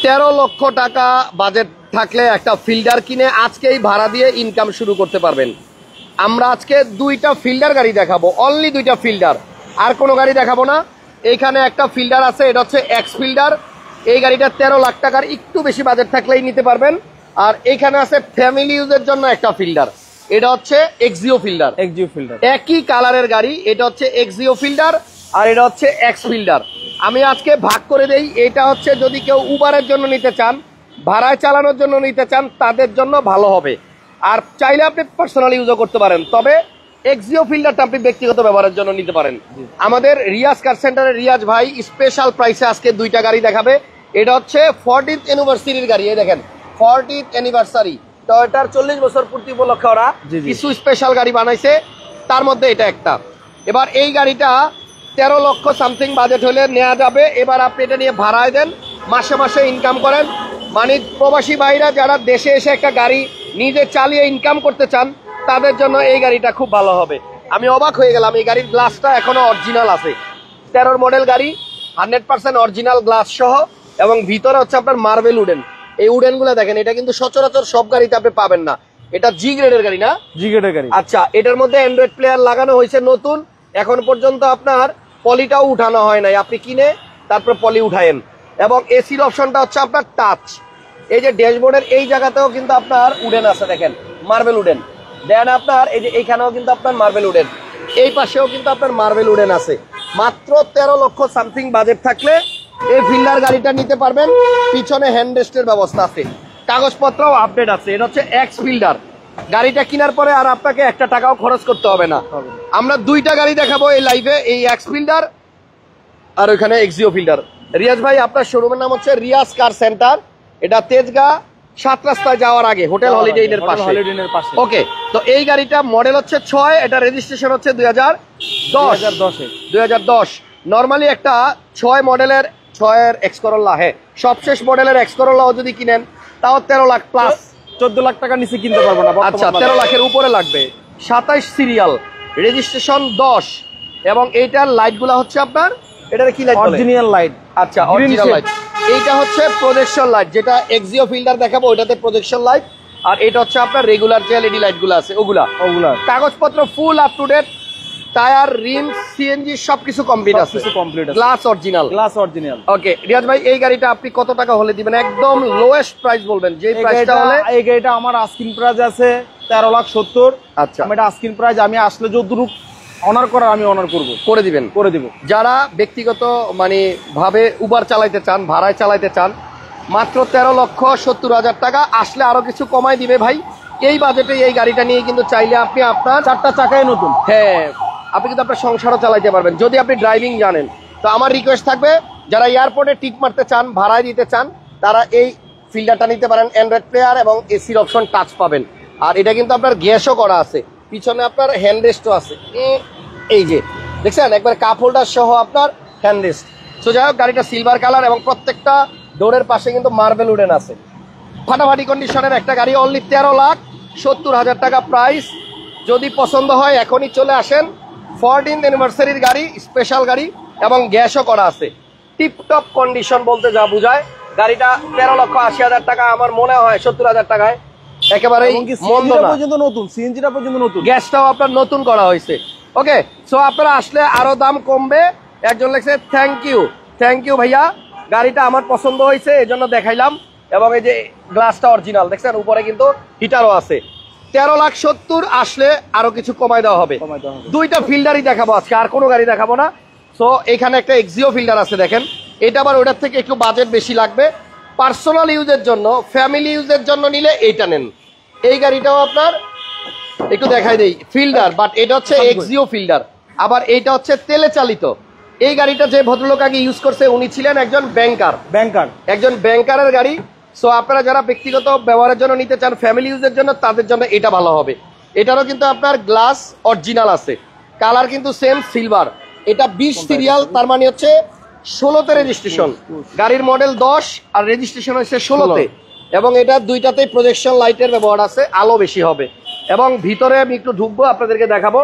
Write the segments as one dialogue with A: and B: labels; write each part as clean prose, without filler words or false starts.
A: 13 লক্ষ টাকা বাজেট থাকলে একটা ফিল্ডার কিনে আজকেই ভাড়া দিয়ে ইনকাম শুরু করতে পারবেন। আমরা আজকে 2টা ফিল্ডার গাড়ি দেখাবো, অনলি 2টা ফিল্ডার, আর কোনো গাড়ি দেখাবো না। এইখানে একটা ফিল্ডার আছে, এটা হচ্ছে এক্স ফিল্ডার। এই গাড়িটা 13 লাখ টাকার একটু বেশি বাজেট থাকলেই নিতে পারবেন। আর এইখানে আছে ফ্যামিলি ইউজের জন্য একটা ফিল্ডার, এটা হচ্ছে এক্সিও ফিল্ডার। একই কালারের গাড়ি, এটা হচ্ছে এক্সিও ফিল্ডার আর এটা হচ্ছে এক্স ফিল্ডার। আমি আজকে ভাগ করে দেই। এটা হচ্ছে যদি কেউ উবারের জন্য নিতে চান, ভাড়ায় চালানোর জন্য নিতে চান, তাদের জন্য ভালো হবে। আর চাইলে আপনি পার্সোনাল ইউজও করতে পারেন, তবে এক্সিও ফিল্ডারটা আপনি ব্যক্তিগত ব্যবহারের জন্য নিতে পারেন। আমাদের রিয়াজ কার সেন্টারের রিয়াজ ভাই স্পেশাল প্রাইসে আজকে 2টা গাড়ি দেখাবে। এটা হচ্ছে 40th অ্যানিভার্সারির গাড়ি। এই দেখেন 40th অ্যানিভার্সারি, তো এটার 40 বছর পূর্তি উপলক্ষে ওরা কিছু স্পেশাল গাড়ি বানাইছে, তার মধ্যে এটা একটা। এবার এই গাড়িটা 13 লক্ষ সামথিং বাজেট হলে নেওয়া যাবে। এবার আপনি এটা নিয়ে ভাড়ায় দেন, মাসে মাসে ইনকাম করেন। মানে প্রবাসী ভাইরা যারা দেশে এসে একটা গাড়ি নিজে চালিয়ে ইনকাম করতে চান, তাদের জন্য এই গাড়িটা খুব ভালো হবে। আমি অবাক হয়ে গেলাম, এই গাড়ির গ্লাসটা এখনো অরিজিনাল আছে। 13 মডেল গাড়ি, 100% অরিজিনাল গ্লাস সহ, এবং ভিতরে হচ্ছে আপনার মার্বেল উডেন। এই উডেন গুলো দেখেন, এটা কিন্তু সচরাচর সব গাড়িতে আপনি পাবেন না। এটা জি গ্রেডের গাড়ি না? জি গ্রেডের গাড়ি। আচ্ছা, এটার মধ্যে অ্যান্ড্রয়েড প্লেয়ার লাগানো হয়েছে নতুন। এখন পর্যন্ত আপনার পলিটাও উঠানো হয় নাই, আপনি কিনে তারপর পলি উঠায়েন। এবং এসির অপশনটা হচ্ছে আপনার টাচ। এই যে ড্যাশবোর্ডের এই জায়গাতেও কিন্তু আপনার উডেন আছে, দেখেন মার্বেল উডেন। দেন আপনার এই যে এইখানেও কিন্তু আপনার মার্বেল উডেন, এই পাশেও কিন্তু আপনার মার্বেল উডেন আছে। মাত্র 13 লক্ষ সামথিং বাজেট থাকলে এই ফিল্ডার গাড়িটা নিতে পারবেন। পিছনে হ্যান্ডরেস্টের ব্যবস্থা আছে, কাগজপত্রও আপডেট আছে। এটা হচ্ছে এক্স ফিল্ডার। গাড়িটা কেনার পরে আর আপনাকে 1 টাকাও খরচ করতে হবে না। আমরা 2টা গাড়ি দেখাবো এই লাইভে, এই এক্স ফিল্ডার আর ওইখানে এক্সিও ফিল্ডার। রিয়াজ ভাই, আপনার শোরুমের নাম হচ্ছে রিয়াজ কার সেন্টার। এটা তেজগাঁ 7 রাস্তায় যাওয়ার আগে হোটেল হলিডে ইনের পাশে। ওকে, তো এই গাড়িটা মডেল হচ্ছে 6, এটা রেজিস্ট্রেশন হচ্ছে 2010। নরমালি একটা 6 মডেলের 6-এর এক্স করোলা, হ্যাঁ সবশেষ মডেলের এক্স করোলাও যদি কিনেন তাও 13 লাখ প্লাস, 14 লাখ টাকা নিচে কিনতে পারবো না। আচ্ছা, 13 লাখের উপরে লাগবে। 27 সিরিয়াল, রেজিস্ট্রেশন 10, এবং এইটার লাইট গুলা হচ্ছে আপনার, এটার কি লাইট? Original light. আচ্ছা, অরিজিনাল লাইট। এইটা হচ্ছে প্রজেকশন লাইট, যেটা এক্সিও ফিল্ডার দেখাবো ওইটাতে প্রজেকশন লাইট। আর এটা হচ্ছে আপনার রেগুলার যে এলইডি লাইট গুলো আছে ওগুলা। কাগজপত্র full up to date, tyre, rim, CNG সবকিছু কমপ্লিট আছে। Glass original. ওকে রিয়াজ ভাই, এই গাড়িটা আপনি কত টাকা হলে দিবেন? একদম লোয়েস্ট প্রাইস বলবেন, যে প্রাইসটা হলে।
B: এই গাড়িটা আমার আস্কিং প্রাইস আছে 13,70,000। আচ্ছা, এটা আস্কিং প্রাইস। আমি আসলে যতটুকু অনার করার আমি অনার করে দিবেন, করে দিব।
A: যারা ব্যক্তিগত মানে ভাবে উবার চালাইতে চান, ভাড়ায় চালাইতে চান, মাত্র 13,70,000 টাকা আসলে আরো কিছু কমাই দিবে ভাই। এই বাজেটে এই গাড়িটা নিয়ে কিন্তু চাইলে আপনি আপনার
B: 4টা চাকাই নতুন,
A: হ্যাঁ আপনি কিন্তু আপনার সংসারও চালাইতে পারবেন যদি আপনি ড্রাইভিং জানেন। তো আমার রিকোয়েস্ট থাকবে, যারা এয়ারপোর্টে টিপ মারতে চান, ভাড়ায় দিতে চান, তারা এই ফিল্ডারটা নিতে পারেন। অ্যান্ড্রয়েড প্লেয়ার এবং এসির অপশন টাচ পাবেন। আর এটা কিন্তু আপনার গ্যাসও করা আছে, পিছনে আপনার হ্যান্ডরেস্টও আছে। এই যে দেখছেন, একবার কাপ হোল্ডার সহ আপনার হ্যান্ডরেস্ট। তো যাই হোক, গাড়িটা সিলভার কালার এবং প্রত্যেকটা ডোরের পাশে কিন্তু মার্বেল উডেন আছে। ফাটাফাটি কন্ডিশনের একটা গাড়ি, অনলি 13,70,000 টাকা প্রাইস। যদি পছন্দ হয় এখনই চলে আসেন। 14th অ্যানিভার্সারির গাড়ি, স্পেশাল গাড়ি, এবং গ্যাসও করা আছে। টিপটপ কন্ডিশন বলতে যা বোঝায়, গাড়িটা 13,80,000 টাকা, আমার মনে হয় 70,000 টাকায় একেবারেই মন্দ না।
B: নতুন সিএনজিটা পর্যন্ত নতুন,
A: গ্যাসটাও আপনার নতুন করা হয়েছে। ওকে, সো আপনারা আসলে আরো দাম কমবে। একজন লেখছে থ্যাংক ইউ ভাইয়া, গাড়িটা আমার পছন্দ হয়েছে এই জন্য দেখাইলাম। এবং এই যে গ্লাসটা অরিজিনাল, দেখছেন উপরে কিন্তু হিটারও আছে। 13,70,000 আসলে আরো কিছু কমাই দেওয়া হবে। 2টা ফিল্ডারই দেখাবো আজকে, আর কোনো গাড়ি দেখাবো না। সো এখানে একটা এক্সিও ফিল্ডার আছে, দেখেন এটা আবার ওটার থেকে একটু বাজেট বেশি লাগবে। পার্সোনাল ইউজের জন্য, ফ্যামিলি ইউজের জন্য নিলে এইটা নেন। এই গাড়িটাও আপনার একটু দেখাই দেই, ফিল্ডার, বাট এটা হচ্ছে এক্সিও ফিল্ডার। আবার এইটা হচ্ছে তেলে চালিত। এই গাড়িটা যে ভদ্রলোক আগে ইউজ করছে উনি ছিলেন একজন ব্যাংকারের গাড়ি। সো আপনারা যারা ব্যক্তিগত ব্যবহারের জন্য নিতে চান, ফ্যামিলি ইউজের জন্য, তাদের জন্য এটা ভালো হবে। এটারও কিন্তু আপনার গ্লাস অরিজিনাল আছে, কালার কিন্তু সেম সিলভার। এটা 20 সিরিয়াল, তার মানে হচ্ছে 16তে রেজিস্ট্রেশন। গাড়ির মডেল 10 আর রেজিস্ট্রেশন হচ্ছে 16তে। এবং এটা 2টাতেই প্রজেকশন লাইটের ব্যবহার আছে, আলো বেশি হবে। এবং ভিতরে আমি একটু ঢুকবো, আপনাদেরকে দেখাবো।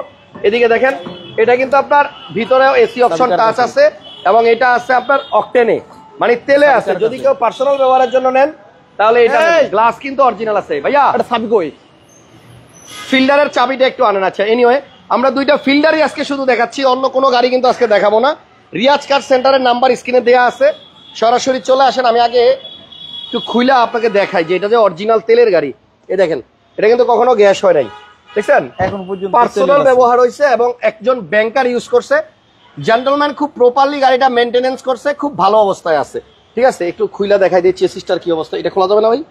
A: এদিকে দেখেন, এটা কিন্তু আপনার ভিতরেও এসি অপশন টাচ আছে, এবং এটা আছে আপনার অকটেনে। মানে তেলে আছে। যদি কেউ পার্সোনাল ব্যবহারের জন্য নেন তাহলে এটা গ্লাস কিন্তু অরিজিনাল আছে ভাইয়া।
B: এটা চাবি কই?
A: ফিল্ডারের চাবিটা একটু আনেন। আচ্ছা এনিওয়ে আমরা দুইটা ফিল্ডারই আজকে শুধু দেখাচ্ছি, অন্য কোনো গাড়ি কিন্তু আজকে দেখাবো না। রিয়াজ কার সেন্টারের নাম্বার স্ক্রিনে দেওয়া আছে, সরাসরি চলে আসেন। আমি আগে একটু খুইলা আপনাকে দেখাই যে এটা যে অরিজিনাল তেলের গাড়ি। এ দেখেন এটা কিন্তু কখনো গ্যাস হয় নাই, দেখছেন?
B: এখন পর্যন্ত
A: পার্সোনাল ব্যবহার হয়েছে এবং একজন ব্যাংকার ইউজ করছে। জেন্টলম্যান খুব প্রপারলি গাড়িটা মেনটেনেন্স করছে, খুব ভালো অবস্থায় আছে। ঠিক আছে, একটু খুইলা দেখাই দিচ্ছি চেসিসটার কি অবস্থা। এটা খোলা যাবে না ভাই?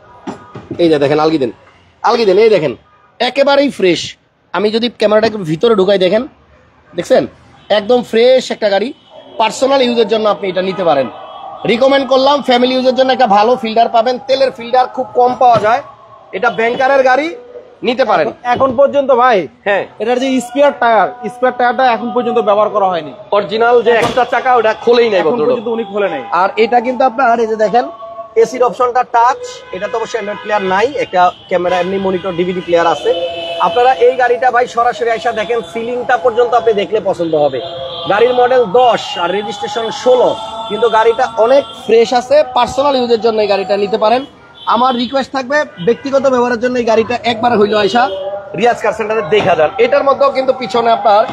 A: এই যে দেখেন, আলগি দেন, এই দেখেন একেবারেই ফ্রেশ। আমি যদি ক্যামেরাটা একটু ভিতরে ঢুকাই, দেখেন, দেখছেন একদম ফ্রেশ একটা গাড়ি। পার্সোনাল ইউজের জন্য আপনি এটা নিতে পারেন, রিকমেন্ড করলাম। ফ্যামিলি ইউজের জন্য একটা ভালো ফিল্টার পাবেন, তেলের ফিল্টার খুব কম পাওয়া যায়। এটা ব্যাংকারের গাড়ি, নিতে পারেন।
B: এখন পর্যন্ত ভাই
A: হ্যাঁ,
B: এটার যে স্পেয়ার টায়ারটা এখন পর্যন্ত ব্যবহার করা হয়নি।
A: অরিজিনাল যে এক্সট্রা চাকা ওটা খোলেই নাই,
B: এখন পর্যন্ত উনি খোলে নাই।
A: আর এটা কিন্তু আপনার এই যে দেখেন এসির অপশনটা টাচ, এটা তো অবশ্যই অ্যান্ড্রয়েড প্লেয়ার নাই, একটা ক্যামেরা এমনি মনিটর ডিভিডি প্লেয়ার আছে। আপনারা এই গাড়িটা ভাই সরাসরি আইসা দেখেন, সিলিংটা পর্যন্ত আপনি দেখলে পছন্দ হবে। গাড়ির মডেল 10 আর রেজিস্ট্রেশন 16, কিন্তু গাড়িটা অনেক ফ্রেশ আছে। পার্সোনাল ইউজের জন্য এই গাড়িটা নিতে পারেন। আমার রিকোয়েস্ট থাকবে ব্যক্তিগত ব্যবহারের জন্য এই গাড়িটা একবার হইলো আইসা রিয়াজ কার সেন্টারে দেখা যান। এটার মধ্যেও কিন্তু পিছনে আপনার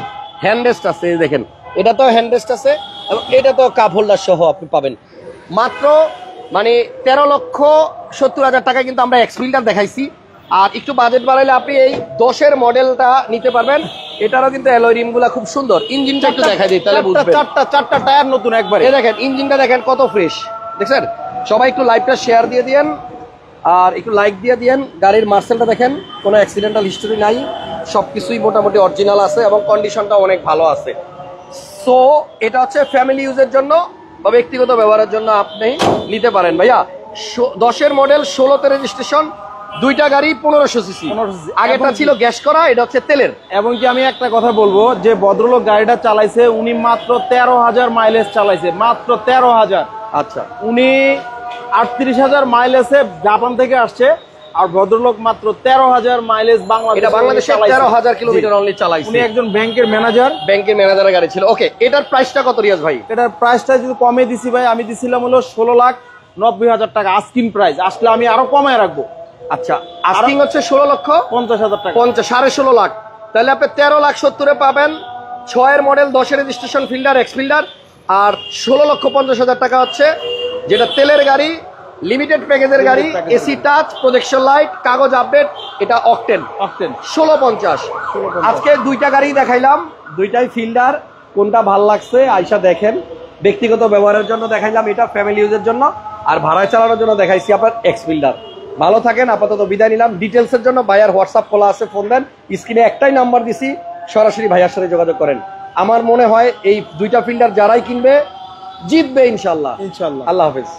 A: হ্যান্ডরেস্ট আছে, দেখেন এটা তো হ্যান্ডরেস্ট আছে এবং এটা তো কাপ হোল্ডার সহ আপনি পাবেন। মাত্র মানে 13,70,000 টাকায় কিন্তু আমরা এক্স ফিল্টার দেখাইছি। আর একটু বাজেট বাড়াইলে আপনি এই 10-এর মডেলটা নিতে পারবেন। এটারও কিন্তু অ্যালয় রিমগুলো খুব সুন্দর। ইঞ্জিনটা একটু দেখাই দিই তাহলে বুঝবেন।
B: চারটা টায়ার নতুন একবারে।
A: এই দেখেন ইঞ্জিনটা দেখেন কত ফ্রেশ, দেখছেন? সবাই একটু লাইভটা শেয়ার দিয়ে দিয়েন আর একটু লাইক দিয়ে দিয়েন। গাড়ির মার্সেলটা দেখেন, কোনো অ্যাক্সিডেন্টাল হিস্টোরি নাই, সবকিছুই মোটামুটি অরিজিনাল আছে এবং কন্ডিশনটা অনেক ভালো আছে। সো এটা হচ্ছে ফ্যামিলি ইউজের জন্য বা ব্যক্তিগত ব্যবহারের জন্য আপনি নিতে পারেন ভাইয়া। 10-এর মডেল, 16তে রেজিস্ট্রেশন, দুইটা গাড়ি 1500 সিসি। আগেরটা ছিল গ্যাস করা, এটা হচ্ছে তেলের।
B: এবং কি আমি একটা কথা বলবো, যে ভদ্রলোক গাড়িটা চালাইছে উনি মাত্র 13,000 মাইলেজ চালাইছে, মাত্র 13,000।
A: আচ্ছা,
B: উনি 38,000 মাইলেজে জাপান থেকে আসছে, আর ভদ্রলোক মাত্র 13,000 মাইলেজ
A: বাংলাদেশে 13,000 কিলোমিটার অনলি চালাইছে।
B: উনি একজন ব্যাংকের ম্যানেজার,
A: ম্যানেজারের গাড়ি ছিল। ওকে, এটার প্রাইসটা কত রিয়াজ ভাই?
B: এটার প্রাইসটা যদি কমে দিছি ভাই, আমি দিছিলাম হলো 16,90,000 টাকা আস্কিং প্রাইস। আসলে আমি আরো কমায় রাখবো।
A: আচ্ছা, আস্কিং হচ্ছে 16,50,000 টাকা, 16.5 লাখ। তাহলে আপনি 13,70,000-এ পাবেন 6-এর মডেল, 10-এর রেজিস্ট্রেশন ফিল্ডার, এক্স ফিল্ডার। আর 16,50,000 টাকা হচ্ছে যেটা তেলের গাড়ি, লিমিটেড প্যাকেজের গাড়ি, এসি টাচ, প্রজেকশন লাইট, কাগজ আপডেট। এটা অকটেন 1650। আজকে দুইটা গাড়ি দেখাইলাম, দুইটাই ফিল্ডার। কোনটা ভাল লাগছে আইসা দেখেন। ব্যক্তিগত ব্যবহারের জন্য দেখাইলাম এটা, ফ্যামিলি ইউজের জন্য আর ভাড়ায় চালানোর জন্য দেখাইছি আপনার এক্স ফিল্ডার। ভালো থাকেন, আপাতত বিদায় নিলাম। ডিটেলসের জন্য ভাইয়ার হোয়াটসঅ্যাপ খোলা আছে, ফোন দেন। স্ক্রিনে একটাই নাম্বার দিছি, সরাসরি ভাইয়ার সাথে যোগাযোগ করেন। আমার মনে হয় এই দুইটা ফিল্ডার যারাই কিনবে জিতবে ইনশাল্লাহ।
B: ইনশাল্লাহ।
A: আল্লাহ হাফেজ।